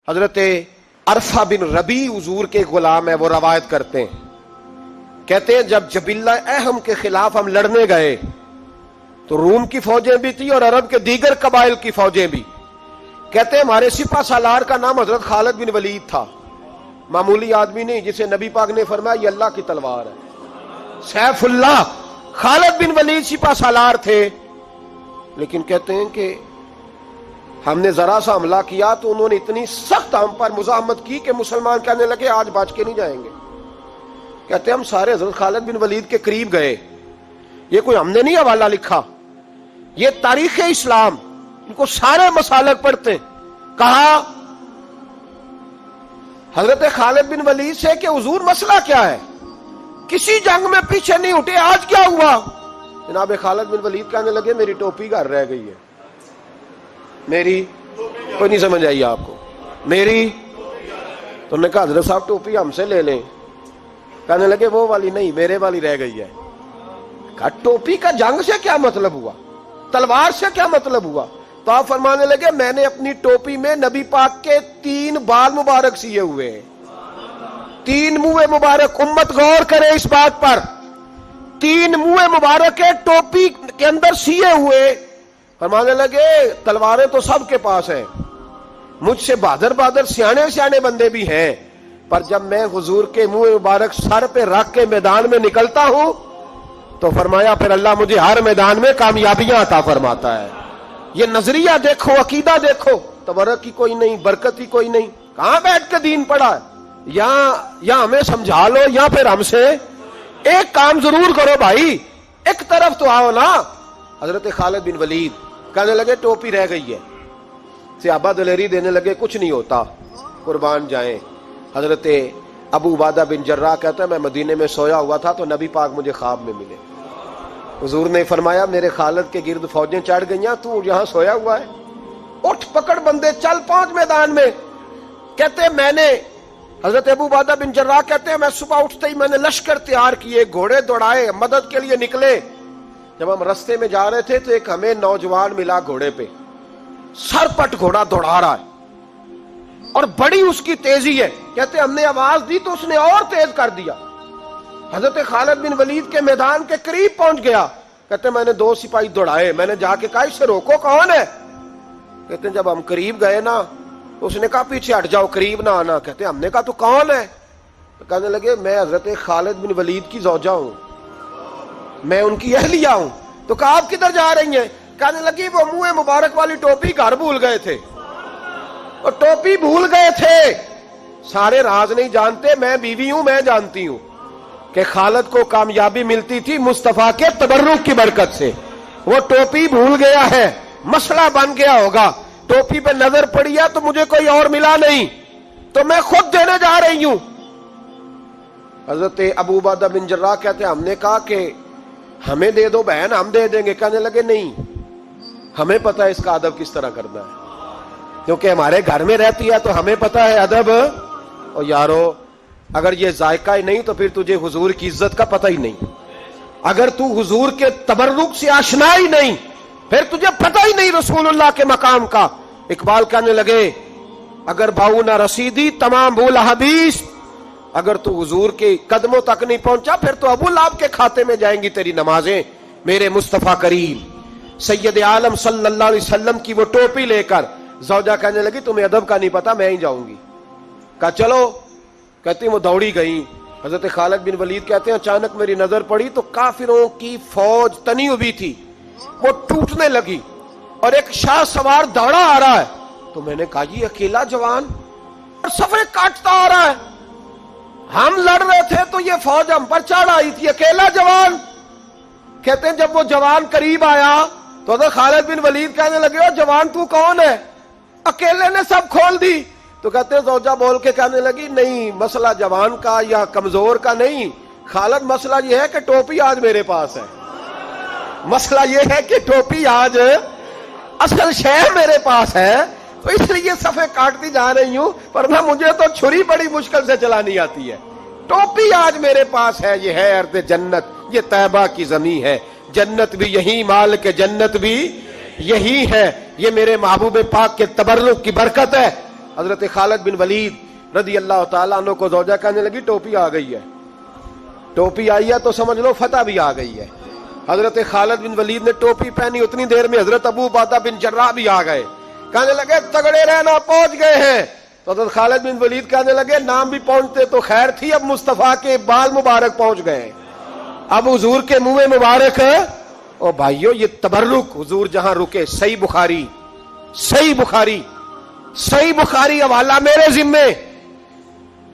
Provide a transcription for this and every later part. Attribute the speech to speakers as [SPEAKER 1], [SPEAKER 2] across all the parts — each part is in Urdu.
[SPEAKER 1] حضرت عرفہ بن ربی حضور کے غلام ہے، وہ روایت کرتے ہیں، کہتے ہیں جب جبلہ اہم کے خلاف ہم لڑنے گئے تو روم کی فوجیں بھی تھی اور عرب کے دیگر قبائل کی فوجیں بھی. کہتے ہیں ہمارے سپہ سالار کا نام حضرت خالد بن ولید تھا، معمولی آدمی نہیں جسے نبی پاک نے فرمایا یہ اللہ کی تلوار ہے. سیف اللہ خالد بن ولید سپہ سالار تھے، لیکن کہتے ہیں کہ ہم نے ذرا سا حملہ کیا تو انہوں نے اتنی سخت ہم پر مزاحمت کی کہ مسلمان کہنے لگے آج بچ کے نہیں جائیں گے. کہتے ہیں ہم سارے حضرت خالد بن ولید کے قریب گئے. یہ کوئی ہم نے نہیں حوالہ لکھا، یہ تاریخ اسلام، ان کو سارے مسالک پڑھتے ہیں. کہا حضرت خالد بن ولید سے کہ حضور مسئلہ کیا ہے، کسی جنگ میں پیچھے نہیں اٹھے، آج کیا ہوا؟ جناب خالد بن ولید کہنے لگے میری ٹوپی گھر رہ گئی ہے. میری کوئی نہیں سمجھ آئی آپ کو؟ میری تو نے کہا حضرت صاحب ٹوپی ہم سے لے لیں. کہنے لگے وہ والی نہیں، میرے والی رہ گئی ہے. کہا ٹوپی کا جنگ سے کیا مطلب ہوا، تلوار سے کیا مطلب ہوا؟ تو آپ فرمانے لگے میں نے اپنی ٹوپی میں نبی پاک کے 3 بال مبارک سیے ہوئے ہیں، 3 منہ مبارک. امت غور کرے اس بات پر، 3 منہ مبارک کے ٹوپی کے اندر سیے ہوئے. فرمانے لگے تلواریں تو سب کے پاس ہیں، مجھ سے بہادر سیانے بندے بھی ہیں، پر جب میں حضور کے منہ مبارک سر پہ رکھ کے میدان میں نکلتا ہوں تو فرمایا پھر اللہ مجھے ہر میدان میں کامیابیاں عطا فرماتا ہے. یہ نظریہ دیکھو، عقیدہ دیکھو، تبرک کی کوئی نہیں، برکت کی کوئی نہیں. کہاں بیٹھ کے دین پڑھا ہے؟ یا ہمیں سمجھا لو یا پھر ہم سے ایک کام ضرور کرو بھائی، ایک طرف تو آؤ نا. حضرت خالد بن ولید کہنے لگے ٹوپی رہ گئی ہے. صحابہ دلیری دینے لگے کچھ نہیں ہوتا، قربان جائیں. حضرت ابو عبادہ بن جراح کہتا ہے میں مدینے میں سویا ہوا تھا تو نبی پاک مجھے خواب میں ملے. حضور نے فرمایا میرے خالد کے گرد فوجیں چڑھ گئیں، تو یہاں سویا ہوا ہے، اٹھ پکڑ بندے چل پہنچ میدان میں. کہتے میں نے حضرت ابو عبادہ بن جراح کہتے ہیں میں صبح اٹھتے ہی میں نے لشکر تیار کیے، گھوڑے دوڑائے، مدد کے لیے نکلے. جب ہم رستے میں جا رہے تھے تو ایک ہمیں نوجوان ملا گھوڑے پہ، سر پٹ گھوڑا دوڑا رہا ہے اور بڑی اس کی تیزی ہے. کہتے ہم نے آواز دی تو اس نے اور تیز کر دیا. حضرت خالد بن ولید کے میدان کے قریب پہنچ گیا. کہتے میں نے 2 سپاہی دوڑائے، میں نے جا کے کہا اس سے روکو کون ہے. کہتے جب ہم قریب گئے نا تو اس نے کہا پیچھے ہٹ جاؤ، قریب نہ آنا. کہتے ہم نے کہا تو کون ہے؟ تو کہنے لگے میں حضرت خالد بن ولید کی زوجہ ہوں، میں ان کی اہلیہ ہوں. تو کہا آپ کدھر جا رہی ہیں؟ کہنے لگی وہ منہ مبارک والی ٹوپی گھر بھول گئے تھے، اور ٹوپی بھول گئے تھے. سارے راز نہیں جانتے، میں بیوی ہوں، میں جانتی ہوں کہ خالد کو کامیابی ملتی تھی مصطفیٰ کے تبرک کی برکت سے. وہ ٹوپی بھول گیا ہے، مسئلہ بن گیا ہوگا. ٹوپی پہ نظر پڑی ہے تو مجھے کوئی اور ملا نہیں تو میں خود دینے جا رہی ہوں. حضرت ابو عبادہ بن جراح کہتے ہیں ہم نے کہا کہ ہمیں دے دو بہن، ہم دے دیں گے. کہنے لگے نہیں، ہمیں پتا ہے اس کا ادب کس طرح کرنا ہے، کیونکہ ہمارے گھر میں رہتی ہے تو ہمیں پتا ہے ادب. اور یارو اگر یہ ذائقہ ہی نہیں تو پھر تجھے حضور کی عزت کا پتہ ہی نہیں. اگر تو حضور کے تبرک سے آشنا ہی نہیں پھر تجھے پتہ ہی نہیں رسول اللہ کے مقام کا. اقبال کہنے لگے اگر باؤ نہ رسیدی تمام بول حدیث، اگر تو حضور کے قدموں تک نہیں پہنچا پھر تو ابو لہب کے کھاتے میں جائیں گی تیری نمازیں. میرے مصطفیٰ کریم سید عالم صلی اللہ علیہ وسلم کی وہ ٹوپی لے کر زوجہ کہنے لگی تمہیں ادب کا نہیں پتا، میں ہی جاؤں گی. کہا چلو. کہتی وہ دوڑی گئی. حضرت خالد بن ولید کہتے ہیں اچانک میری نظر پڑی تو کافروں کی فوج تنی ہوئی تھی، وہ ٹوٹنے لگی اور ایک شاہ سوار دوڑا آ رہا ہے. تو میں نے کہا یہ اکیلا جوان صفے کاٹتا آ رہا ہے، ہم لڑ رہے تھے تو یہ فوج ہم پر چڑھ آئی تھی، اکیلا جوان. کہتے ہیں جب وہ جوان قریب آیا تو حضرت خالد بن ولید کہنے لگے جوان تو کون ہے، اکیلے نے سب کھول دی. تو کہتے ہیں زوجہ بول کے کہنے لگی نہیں مسئلہ جوان کا یا کمزور کا نہیں خالد، مسئلہ یہ ہے کہ ٹوپی آج میرے پاس ہے. مسئلہ یہ ہے کہ ٹوپی آج اصل شے میرے پاس ہے تو اس لیے صفے کاٹتی جا رہی ہوں، ورنہ مجھے تو چھری بڑی مشکل سے چلانی آتی ہے. ٹوپی آج میرے پاس ہے. یہ ہے ارض جنت، یہ طیبہ کی زمین ہے، جنت بھی یہی، مال کے جنت بھی یہی ہے. یہ میرے محبوب پاک کے تبرک کی برکت ہے. حضرت خالد بن ولید رضی اللہ تعالیٰ عنہ کو زوجہ کہنے لگی ٹوپی آ گئی ہے، ٹوپی آئی ہے تو سمجھ لو فتح بھی آ گئی ہے۔ حضرت خالد بن ولید نے ٹوپی پہنی، اتنی دیر میں حضرت ابو عبیدہ بن جراح بھی آ گئے، کہنے لگے تگڑے رہنا، پہنچ گئے ہیں۔ تو حضرت خالد بن ولید کہنے لگے نام بھی پہنچتے تو خیر تھی، اب مصطفیٰ کے بال مبارک پہنچ گئے، اب حضور کے منہ مبارک۔ او بھائیو یہ تبرک حضور جہاں رکے، صحیح بخاری، صحیح بخاری، صحیح بخاری حوالہ میرے ذمے۔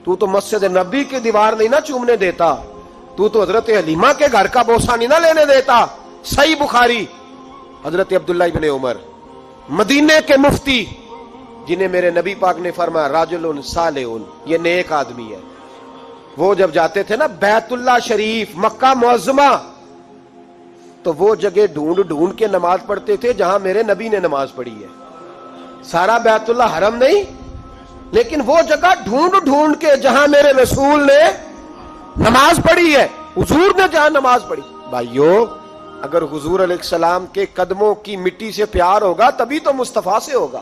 [SPEAKER 1] تو مسجد نبی کی دیوار نہیں نہ چومنے دیتا، تو حضرت حلیمہ کے گھر کا بوسہ نہیں نہ لینے دیتا۔ صحیح بخاری، حضرت عبداللہ ابن عمر مدینے کے مفتی، جنہیں میرے نبی پاک نے فرمایا راجل صالح، یہ نیک آدمی ہے۔ وہ جب جاتے تھے نا بیت اللہ شریف مکہ معظمہ، تو وہ جگہ ڈھونڈ ڈھونڈ کے نماز پڑھتے تھے جہاں میرے نبی نے نماز پڑھی ہے۔ سارا بیت اللہ حرم نہیں، لیکن وہ جگہ ڈھونڈ ڈھونڈ کے جہاں میرے رسول نے نماز پڑھی ہے، حضور نے جہاں نماز پڑھی۔ بھائیو اگر حضور علیہ السلام کے قدموں کی مٹی سے پیار ہوگا تبھی تو مصطفیٰ سے ہوگا،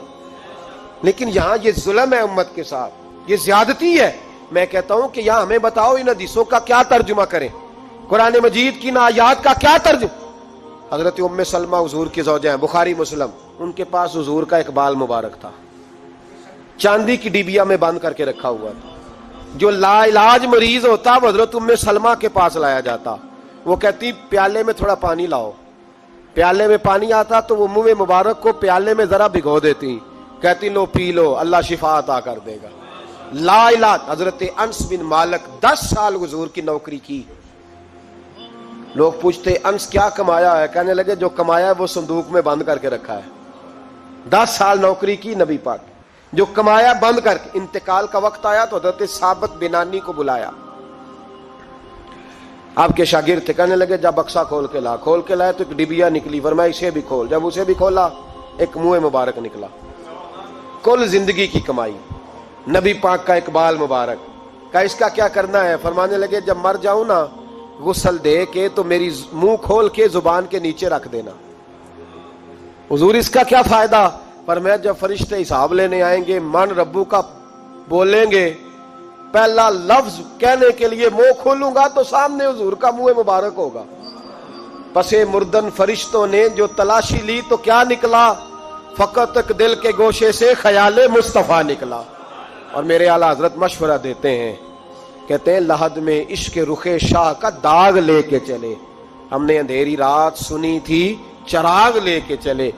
[SPEAKER 1] لیکن یہاں یہ ظلم ہے امت کے ساتھ، یہ زیادتی ہے۔ میں کہتا ہوں کہ یہاں ہمیں بتاؤ ان حدیثوں کا کیا ترجمہ کریں، قرآن مجید کی ان آیات کا کیا ترجمہ۔ حضرت ام سلمہ حضور کی زوجہ ہیں، بخاری مسلم، ان کے پاس حضور کا ایک بال مبارک تھا، چاندی کی ڈبیا میں بند کر کے رکھا ہوا تھا۔ جو لا علاج مریض ہوتا وہ حضرت ام سلمہ کے پاس لایا جاتا، وہ کہتی پیالے میں تھوڑا پانی لاؤ، پیالے میں پانی آتا تو وہ منہ مبارک کو پیالے میں ذرا بھگو دیتی، کہتی لو پی لو، اللہ شفا عطا کر دے گا۔ لا علاج۔ حضرت انس بن مالک 10 سال حضور کی نوکری کی۔ لوگ پوچھتے انس کیا کمایا ہے، کہنے لگے جو کمایا ہے وہ صندوق میں بند کر کے رکھا ہے۔ 10 سال نوکری کی نبی پاک، جو کمایا بند کر کے، انتقال کا وقت آیا تو حضرت ثابت بنانی کو بلایا، آپ کے شاگرد تھے، کہنے لگے جب بکسا کھول کے لا، کھول کے لائے تو ایک ڈبیا نکلی، فرمایا اسے بھی کھول، جب اسے بھی کھولا ایک منہ مبارک نکلا۔ کل زندگی کی کمائی، نبی پاک کا اقبال مبارک، کہا اس کا کیا کرنا ہے؟ فرمانے لگے جب مر جاؤں نا غسل دے کے تو میری منہ کھول کے زبان کے نیچے رکھ دینا۔ حضور اس کا کیا فائدہ؟ فرمایا جب فرشتے حساب لینے آئیں گے، من ربو کا بولیں گے، پہلا لفظ کہنے کے لیے منہ کھولوں گا تو سامنے حضور کا منہ مبارک ہوگا۔ پسے مردن فرشتوں نے جو تلاشی لی تو کیا نکلا؟ فقط ایک دل کے گوشے سے خیال مصطفیٰ نکلا۔ اور میرے اعلیٰ حضرت مشورہ دیتے ہیں، کہتے ہیں لحد میں عشق رخ شاہ کا داغ لے کے چلے، ہم نے اندھیری رات سنی تھی چراغ لے کے چلے۔